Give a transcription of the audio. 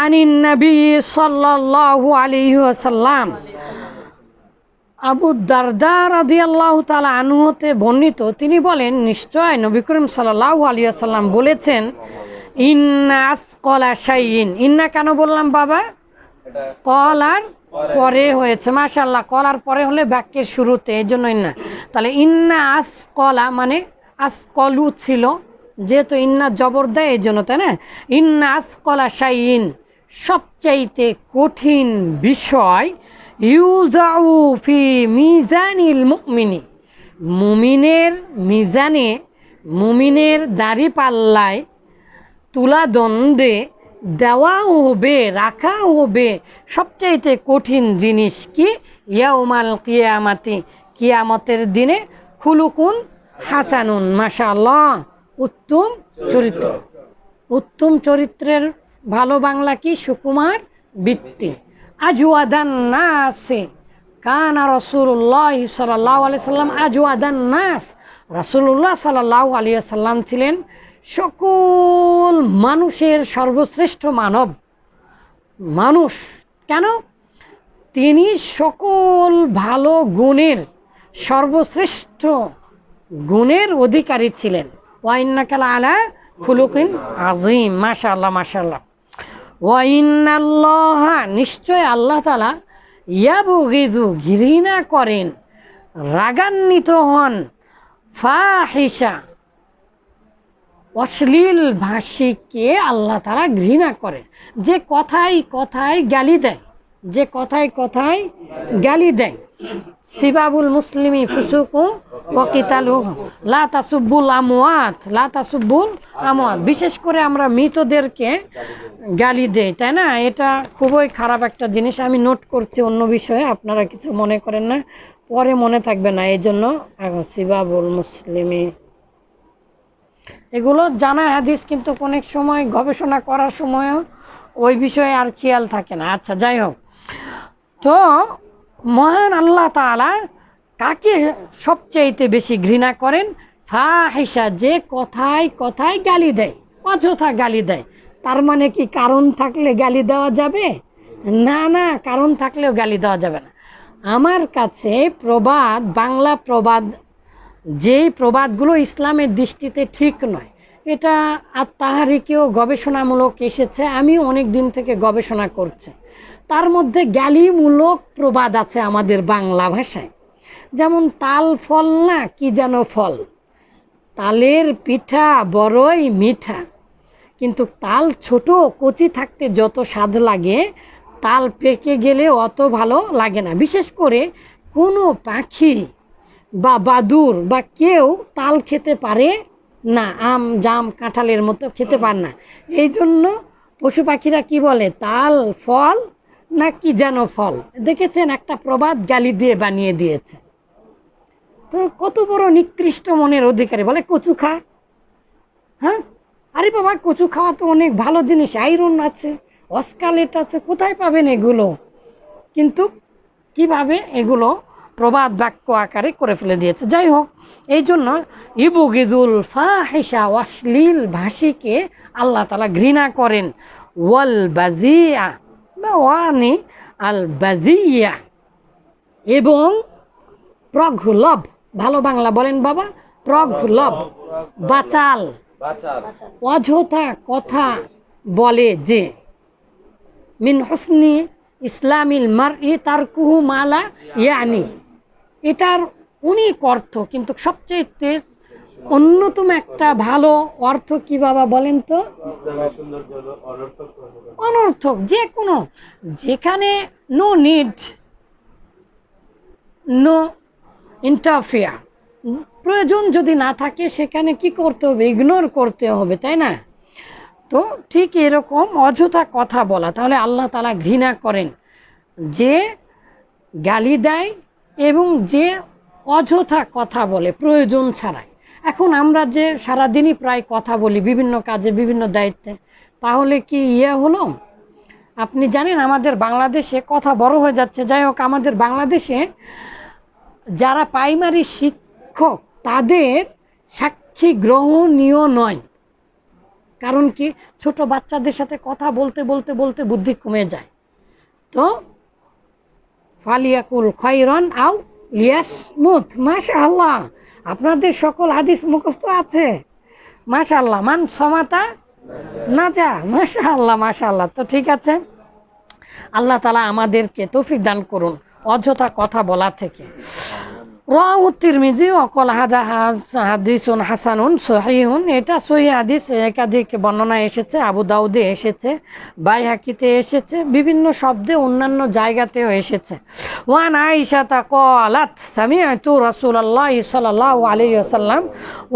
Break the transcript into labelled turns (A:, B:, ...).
A: আনিন নবী সাল্লাল্লাহু আলাইহি ওয়াসাল্লাম, আবু দারদা রাদিয়াল্লাহু তাআলা আনহু হতে বর্ণিত, তিনি বলেন নিশ্চয় নবী করিম সাল্লাল্লাহু আলাইহি ওয়াসাল্লাম বলেছেন, ইন্না আসকালা শাইইন। ইন্না কেন বললাম বাবা? কলার পরে হয়েছে, মাশাআল্লাহ, কলার পরে হলে বাক্যের শুরুতে, এই জন্য ইন্না। তাহলে ইন্না আসকালা মানে আসকলু ছিল, যেহেতু ইন্না জবর দেয় এই জন্য, তাই না? ইন্না আসকালা শাইইন, সবচাইতে কঠিন বিষয়, ইউজাউ ফি মিজানিল মুমিনি, মুমিনের মিজানে, মুমিনের দাড়ি পাল্লায়, তুলাদণ্ডে দেওয়া হবে, রাখা হবে সবচাইতে কঠিন জিনিস কি? ইয়াউমাল কিয়ামাতি, কিয়ামতের দিনে, খুলুকুন হাসানুন, মাশাআল্লাহ, উত্তম চরিত্র। উত্তম চরিত্রের ভালো বাংলা কি? সুকুমার বৃত্তি। আজওয়াদান নাসে কানা রাসূলুল্লাহ সাল্লাল্লাহু আলাইহি সাল্লাম আজওয়াদান নাস, রাসূলুল্লাহ সাল্লাল্লাহু আলাইহি সাল্লাম ছিলেন সকল মানুষের সর্বশ্রেষ্ঠ মানব মানুষ। কেন? তিনি সকল ভালো গুণের সর্বশ্রেষ্ঠ গুণের অধিকারী ছিলেন। ওয়া ইন্নাকা লাআলা খুলুকিন আযীম, মাশাআল্লাহ মাশাআল্লাহ। ওয়া ইন্নাল্লাহা, নিশ্চয় আল্লাহ তাআলা, ইয়াবগিযু, ঘৃণা করেন, রাগান্বিত হন, ফাহিশা, অশ্লীল ভাষীকে আল্লাহ তাআলা ঘৃণা করে। যে কথায় কথায় গালি দেয়, যে কথায় কথায় গালি দেয়। সিবাবুল মুসলিমি ফুসুকু ওয়া কিতালুহু লা তাসুব্বুল আমওয়াত, লা তাসুব্বুল আমওয়াত। বিশেষ করে আমরা মৃতদেরকে গালি দেই, তাই না? এটা খুবই খারাপ একটা জিনিস। আমি নোট করছি অন্য বিষয়ে, আপনারা কিছু মনে করেন না, পরে মনে থাকবে না, এই জন্য সিবাবুল মুসলিমি এগুলো জানা হাদিস, কিন্তু অনেক সময় গবেষণা করার সময়ও ওই বিষয়ে আর খেয়াল থাকে না। আচ্ছা, যাই হোক, তো মহান আল্লাহ তাআলা কাকে সবচাইতে বেশি ঘৃণা করেন? ফাহিশা, যে কথায় কথায় গালি দেয়, অযথা গালি দেয়। তার মানে কি কারণ থাকলে গালি দেওয়া যাবে? না না, কারণ থাকলেও গালি দেওয়া যাবে না। আমার কাছে প্রবাদ, বাংলা প্রবাদ, যেই প্রবাদগুলো ইসলামের দৃষ্টিতে ঠিক নয়, এটা আর তাহারিকেও গবেষণামূলক এসেছে, আমিও অনেক দিন থেকে গবেষণা করছি। তার মধ্যে জ্ঞানীমূলক প্রবাদ আছে আমাদের বাংলা ভাষায়, যেমন তাল ফল না কি যেন ফল, তালের পিঠা বড়ই মিঠা, কিন্তু তাল ছোট কচি থাকতে যত স্বাদ লাগে, তাল পেকে গেলে অত ভালো লাগে না। বিশেষ করে কোনো পাখি বা বাদুর বা কেউ তাল খেতে পারে না, আম জাম কাঁঠালের মতো খেতে পারে না। এই জন্য পশু পাখিরা কি বলে? তাল ফল না কি যেন ফল। দেখেছেন, একটা প্রবাদ গালি দিয়ে বানিয়ে দিয়েছে। তো কত বড় নিকৃষ্ট মনের অধিকারী, বলে কচু খা। হ্যাঁ, আরে বাবা, কচু খাওয়া তো অনেক ভালো জিনিস, আয়রন আছে, অস্কালেট আছে, কোথায় পাবেন এগুলো? কিন্তু কিভাবে এগুলো প্রবাদ বাক্য আকারে করে ফেলে দিয়েছে। যাই হোক, এই জন্য ইবগিদুল ফাহিশা, অশ্লীল ভাষীকে আল্লাহ তাআলা ঘৃণা করেন। ওয়াল বাজিয়া বা ওয়ানি আল বাজিয়া, এবং প্রগলভ, ভালো বাংলা বলেন বাবা, প্রগলভ, বাচাল, অযথা কথা বলে যে, মিন হুসনি ইসলামিল মারই তারকুহু মালা ইয়ানি, এটার অনেক অর্থ, কিন্তু সবচেয়ে অন্যতম একটা ভালো অর্থ কি বাবা বলেন তো? অনর্থক, যে কোনো, যেখানে নো নিড, নো ইন্টারফেয়ার, প্রয়োজন যদি না থাকে সেখানে কি করতে হবে? ইগনোর করতে হবে, তাই না? তো ঠিক এরকম অযথা কথা বলা, তাহলে আল্লাহ তাআলা ঘৃণা করেন যে গালি দেয় এবং যে অযথা কথা বলে প্রয়োজন ছাড়াই। এখন আমরা যে সারাদিনই প্রায় কথা বলি বিভিন্ন কাজে, বিভিন্ন দায়িত্বে, তাহলে কি হলো? আপনি জানেন আমাদের বাংলাদেশে কথা বড় হয়ে যাচ্ছে। যাই হোক, আমাদের বাংলাদেশে যারা প্রাইমারি শিক্ষক তাদের সাক্ষী গ্রহণীয় নয়। কারণ কি, ছোট বাচ্চাদের সাথে কথা বলতে বলতে বলতে বুদ্ধি কমে যায়। তো ফালিয়াকুল খৈরন আও লিয়াসমুত। মাশাআল্লাহ, আপনাদের সকল হাদিস মুখস্থ আছে, মাশাআল্লাহ। মান সমাতা নাজা, মাশাআল্লাহ মাশাআল্লাহ। তো ঠিক আছে, আল্লাহ তাআলা আমাদেরকে তৌফিক দান করুন অযথা কথা বলা থেকে। রাওয়াহু তিরমিজি ওয়া ক্বালা হাযা হাদিসুন হাসানুন সহিহুন। এটা সহিহ হাদিস, একাধিক বর্ণনা এসেছে, আবু দাউদে এসেছে, বাইহাকিতে এসেছে, বিভিন্ন শব্দে অন্যান্য জায়গাতেও এসেছে। ওয়ান আয়েশা ক্বালাত সামি'তু রাসূলুল্লাহ সাল্লাল্লাহু আলাইহি ওয়াসাল্লাম